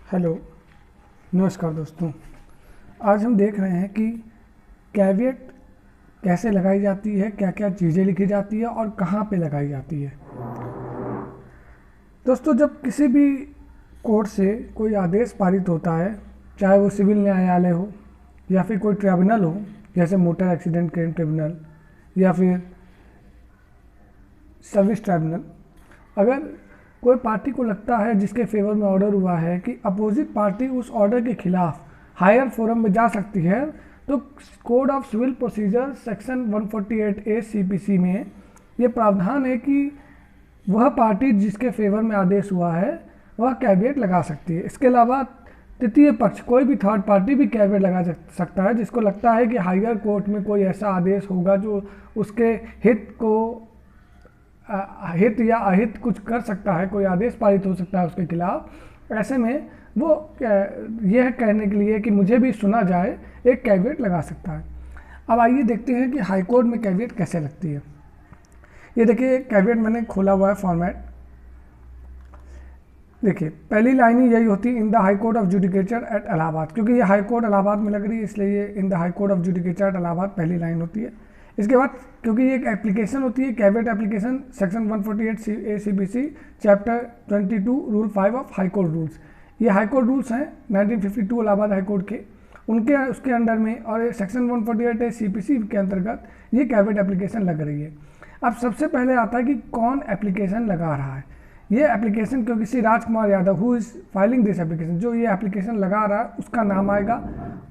Hello, नमस्कार दोस्तों। आज हम देख रहे हैं कि कैविएट कैसे लगाई जाती है, क्या क्या चीज़ें लिखी जाती है और कहाँ पे लगाई जाती है। दोस्तों, जब किसी भी कोर्ट से कोई आदेश पारित होता है, चाहे वो सिविल न्यायालय हो या फिर कोई ट्रिब्यूनल हो, जैसे मोटर एक्सीडेंट क्लेम ट्रिब्यूनल या फिर सर्विस ट्रिब्यूनल, अगर कोई पार्टी को लगता है जिसके फेवर में ऑर्डर हुआ है कि अपोजिट पार्टी उस ऑर्डर के खिलाफ हायर फोरम में जा सकती है, तो code of civil procedure section 148A CPC में ये प्रावधान है कि वह पार्टी जिसके फेवर में आदेश हुआ है वह कैविएट लगा सकती है। इसके अलावा तृतीय पक्ष, कोई भी थर्ड पार्टी भी कैविएट लगा सकता है जिसको लगता है कि हायर कोर्ट में कोई ऐसा आदेश होगा जो उसके हित या अहित कुछ कर सकता है, कोई आदेश पारित हो सकता है उसके खिलाफ। ऐसे में वो यह कहने के लिए कि मुझे भी सुना जाए, एक कैविएट लगा सकता है। अब आइए देखते हैं कि हाई कोर्ट में कैविएट कैसे लगती है। ये देखिए, कैविएट मैंने खोला हुआ है फॉर्मेट। देखिए, पहली लाइन ही यही होती है, in the high court of judicature at Allahabad, क्योंकि ये हाई कोर्ट इलाहाबाद में लग रही है इसलिए ये in the high court of judicature at Allahabad पहली लाइन होती है। इसके बाद क्योंकि ये एक एप्लीकेशन होती है, caveat application section 148A CPC chapter 22 rule 5 of high court rules. ये हाई कोर्ट रूल्स हैं 1952 इलाहाबाद हाई कोर्ट के, उसके अंडर में, और सेक्शन 148A CPC के अंतर्गत ये कैविएट एप्लीकेशन लग रही है। अब सबसे पहले आता है कि कौन एप्लीकेशन लगा रहा है। ये एप्लीकेशन क्योंकि Shri Rajkumar Yadav who is filing this application, जो ये एप्लीकेशन लगा रहा है उसका नाम आएगा,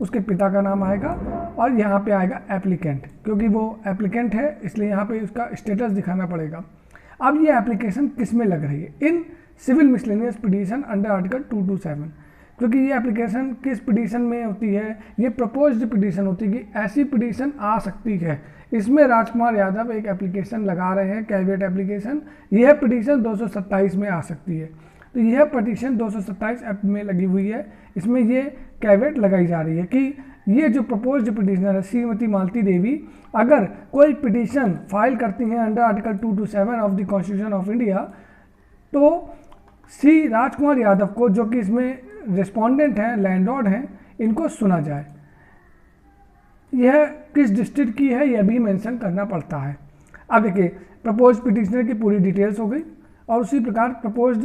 उसके पिता का नाम आएगा और यहाँ पे आएगा एप्लीकेंट, क्योंकि वो एप्लीकेंट है इसलिए यहाँ पे उसका स्टेटस दिखाना पड़ेगा। अब ये एप्लीकेशन किस में लग रही है? In civil miscellaneous petition under article 227, क्योंकि ये एप्लीकेशन किस पिटीशन में होती है? ये प्रपोज्ड पिटीशन होती है कि ऐसी पिटीशन आ सकती है। इसमें राजकुमार यादव एक एप्लीकेशन लगा रहे हैं, कैविएट एप्लीकेशन। यह पिटीशन 227 में आ सकती है, तो यह पिटीशन 227 एक्ट में लगी हुई है। इसमें ये कैविएट लगाई जा रही है कि ये जो प्रपोज्ड पिटीशनर है श्रीमती मालती देवी, अगर कोई पिटीशन फाइल करती हैं under article 227 of the constitution of India, तो श्री राजकुमार यादव को, जो कि इसमें रिस्पोंडेंट हैं, लैंडलॉर्ड हैं, इनको सुना जाए। यह किस डिस्ट्रिक्ट की है यह भी मेंशन करना पड़ता है। अब देखिए, प्रपोज पिटिशनर की पूरी डिटेल्स हो गई और उसी प्रकार प्रपोज्ड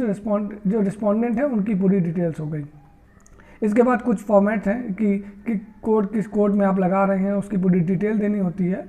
जो रिस्पोंडेंट है उनकी पूरी डिटेल्स हो गई। इसके बाद कुछ फॉर्मेट हैं कि किस कोड में आप लगा रहे हैं उसकी पूरी डिटेल देनी होती है।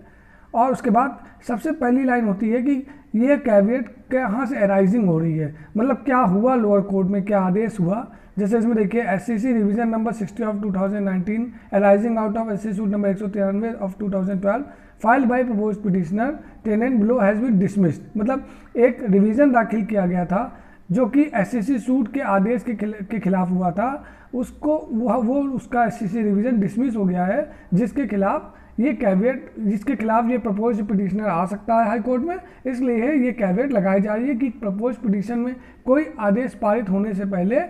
और उसके बाद सबसे पहली लाइन होती है कि यह कैविएट कहाँ से अराइजिंग हो रही है, मतलब क्या हुआ लोअर कोर्ट में, क्या आदेश हुआ। जैसे इसमें देखिए, SCC revision number 60 of 2019 arising out of SCC suit number 193 of 2012 filed by propose petitioner tenant below has been dismissed, मतलब एक रिवीजन दाखिल किया गया था जो कि SCC सूट के आदेश के खिलाफ हुआ था, उसको वो उसका SCC रिवीजन डिसमिस हो गया है, जिसके खिलाफ ये कैविएट, जिसके खिलाफ ये प्रपोज पिटिशनर आ सकता है हाई कोर्ट में। इसलिए ये कैविएट लगाई जा रही है कि प्रपोज पिटिशन में कोई आदेश पारित होने से पहले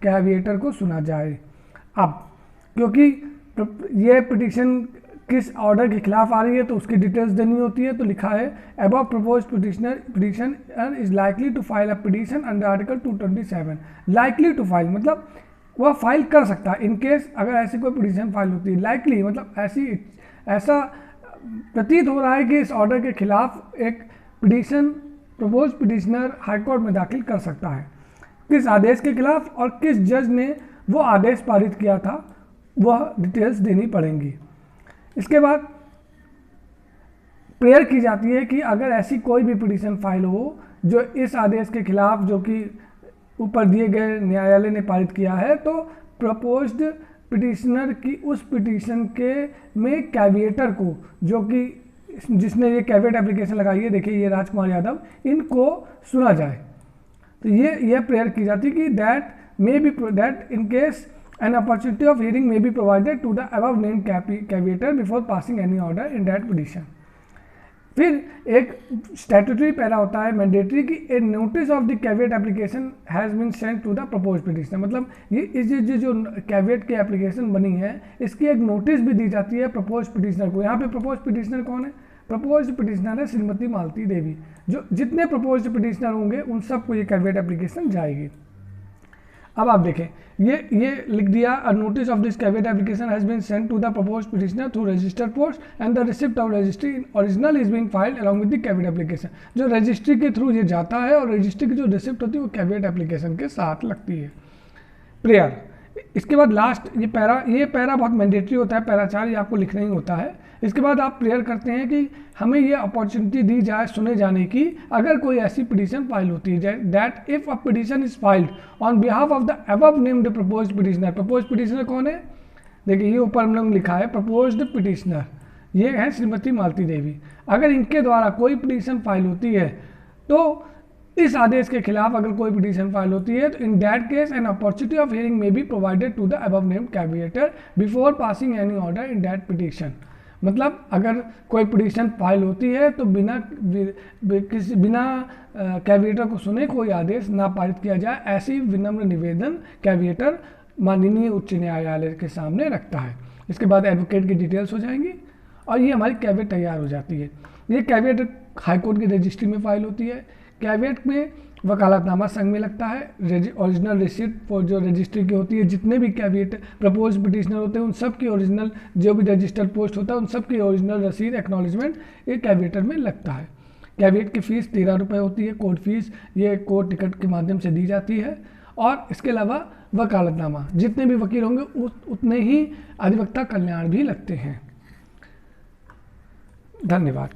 कैविएटर को सुना जाए। अब क्योंकि ये पिटिशन किस ऑर्डर के खिलाफ आ रही है तो उसकी डिटेल्स देनी होती है, तो लिखा है above propose petition is likely to file a petition under article 227। Likely to file मतलब वह फाइल कर सकता है, इनकेस अगर ऐसी कोई पिटिशन फाइल होती है। लाइकली मतलब ऐसा प्रतीत हो रहा है कि इस ऑर्डर के खिलाफ एक पिटिशन प्रपोज पिटिशनर हाईकोर्ट में दाखिल कर सकता है। किस आदेश के खिलाफ और किस जज ने वो आदेश पारित किया था, वह डिटेल्स देनी पड़ेंगी। इसके बाद प्रेयर की जाती है कि अगर ऐसी कोई भी पिटिशन फाइल हो जो इस आदेश के खिलाफ, जो कि ऊपर दिए गए न्यायालय ने पारित किया है, तो प्रपोज्ड पिटिशनर की उस पिटिशन के में कैविएटर को, जो कि जिसने ये कैविएट एप्लीकेशन लगाई है, देखिए ये राजकुमार यादव, इनको सुना जाए। तो ये प्रेयर की जाती है कि that in case an opportunity of hearing may be provided to the above named caveator before passing any order in that petition. फिर एक स्टैट्यूटरी पैरा होता है मैंडेटरी कि a notice of the caveat application has been sent to the propose petitioner, मतलब ये जो caveat की application बनी है इसकी एक नोटिस भी दी जाती है प्रपोज पिटिशनर को। यहाँ पे प्रपोज पिटिशनर कौन है? प्रपोज पिटिशनर है श्रीमती मालती देवी। जो जितने प्रपोज पिटिशनर होंगे उन सबको ये कैविएट एप्लीकेशन जाएगी। अब आप देखें, ये लिख दिया, a notice of this caveat application has been sent to the proposed petitioner through registered post and the receipt of registry original is being filed along with the caveat application. जो registry के through ये जाता है और registry की जो receipt होती है वो कैविएट एप्लीकेशन के साथ लगती है। प्रेयर, इसके बाद लास्ट ये पैरा बहुत मैंडेटरी होता है, पैरा 4 ये आपको लिखना ही होता है। इसके बाद आप प्रेयर करते हैं कि हमें ये अपॉर्चुनिटी दी जाए सुने जाने की अगर कोई ऐसी पिटीशन फाइल होती है that if a petition is filed on behalf of the above named proposed petitioner. Proposed petitioner कौन है? देखिए ये ऊपर हम लोग लिखा है प्रपोज्ड पिटीशनर, ये है श्रीमती मालती देवी। अगर इनके द्वारा कोई पिटीशन फाइल होती है तो इस आदेश के खिलाफ अगर कोई पिटीशन फाइल होती है तो in that case an opportunity of hearing may be provided to the above named caveator before passing any order in that petition. मतलब अगर कोई पिटीशन फाइल होती है तो बिना कैविएटर को सुने कोई आदेश ना पारित किया जाए, ऐसी विनम्र निवेदन कैविएटर माननीय उच्च न्यायालय के सामने रखता है। इसके बाद एडवोकेट की डिटेल्स हो जाएंगी और ये हमारी कैविएट तैयार हो जाती है। ये कैविएट हाईकोर्ट की रजिस्ट्री में फाइल होती है। कैविएट में वकालतनामा संघ में लगता है। ओरिजिनल रिसिप्ट फॉर जो रजिस्ट्री की होती है, जितने भी कैविएट प्रपोज पिटिशनर होते हैं उन सब की ओरिजिनल, जो भी रजिस्टर्ड पोस्ट होता है उन सब की ओरिजिनल रसीद एक्नॉलेजमेंट ये कैविएटर में लगता है। कैविएट की फ़ीस 13 रुपये होती है। कोर्ट फीस ये कोर्ट टिकट के माध्यम से दी जाती है। और इसके अलावा वकालतनामा जितने भी वकील होंगे उतने ही अधिवक्ता कल्याण भी लगते हैं। धन्यवाद।